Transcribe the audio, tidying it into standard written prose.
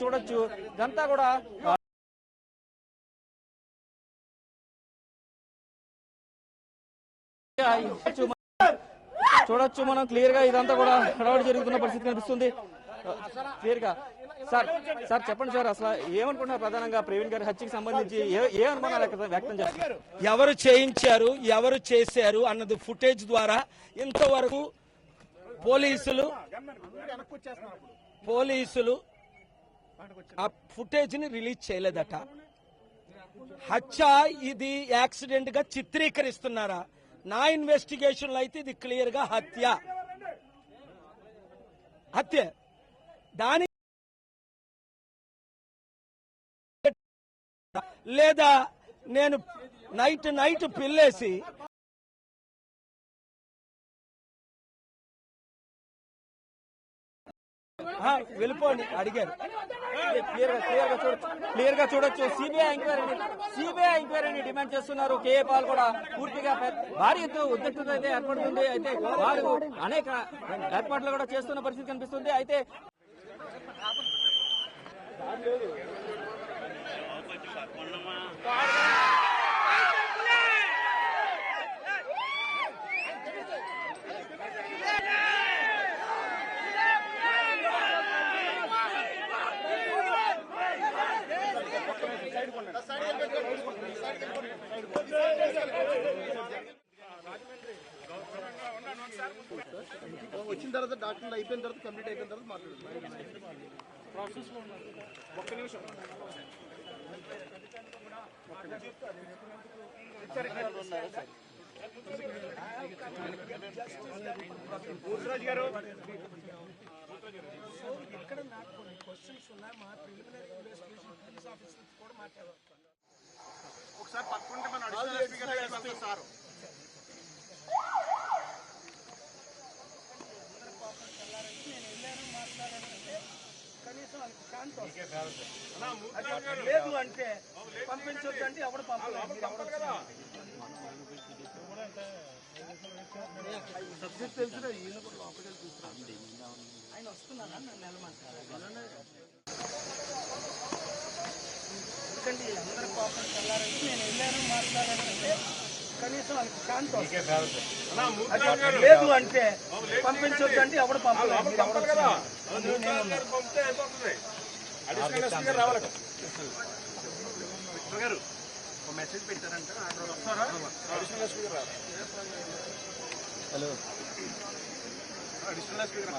చూడొచ్చు ఇదంతా కూడా చూడొచ్చు మనం క్లియర్ గా ఇదంతా కూడా హడావుడి జరుగుతున్న పరిస్థితి కనిపిస్తుంది క్లియర్ గా. సార్ చెప్పండి సార్, అసలు ఏమనుకుంటున్నారు ప్రధానంగా ప్రవీణ్ గారి హత్యకి సంబంధించి ఏ అనుమానాలు వ్యక్తం చేస్తారు? ఎవరు చేయించారు, ఎవరు చేశారు అన్నది ఫుటేజ్ ద్వారా ఇంతవరకు పోలీసులు ఆ ఫుటేజ్ ని రిలీజ్ చేయలేదట. హత్య ఇది యాక్సిడెంట్ గా చిత్రీకరిస్తున్నారా? నా ఇన్వెస్టిగేషన్ లో అయితే ఇది క్లియర్ గా హత్య. దాని లేదా నేను నైట్ పిల్లేసి వెళ్ళిపోండి అడిగారు. క్లియర్ గా చూడొచ్చు సిబిఐ ఎంక్వైరీని డిమాండ్ చేస్తున్నారు. కేఏ పాల్ కూడా పూర్తిగా భారీ ఉద్రిక్తత అయితే ఏర్పడుతుంది. అయితే వారు అనేక ఏర్పాట్లు కూడా చేస్తున్న పరిస్థితి కనిపిస్తుంది. అయితే వచ్చిన తర్వాత డాక్టర్లు అయిపోయిన తర్వాత కంప్లీట్ అయిపోయిన తర్వాత మాట్లాడుతున్నాం. ఒక్క నిమిషం భూసరాజ్ గారు ఇక్కడ నాకు కొన్ని క్వశ్చన్స్ ఉన్నాయి. మా ప్రిలిమినరీ ఇన్వెస్టిగేషన్ పోలీస్ ఆఫీసర్స్ కూడా మాట్లాడారు. ఒకసారి పక్కుంటే మన అడిషనల్ ఎస్పీ గారు సార్ లేదు అంటే పంపించొద్దు అంటే ఎవరు సబ్జెక్ట్ తెలిసిన ఈయన కూడా లోపలికి తీసుకున్నాను. ఆయన వస్తున్నారా నన్ను నిలమంటారు. ఎందుకంటే అందరి పాపం వెళ్ళారంటే నేను వెళ్ళాను మాట్లాడానంటే కనీసం వాళ్ళకి శాంతి లేదు అంటే పంపించొద్దు అంటే ఎవరు గారు మెసేజ్ పెట్టారంటే అడిషనల్ ఎస్పీ గారు హలో అడిషనల్ ఎస్పీ గారు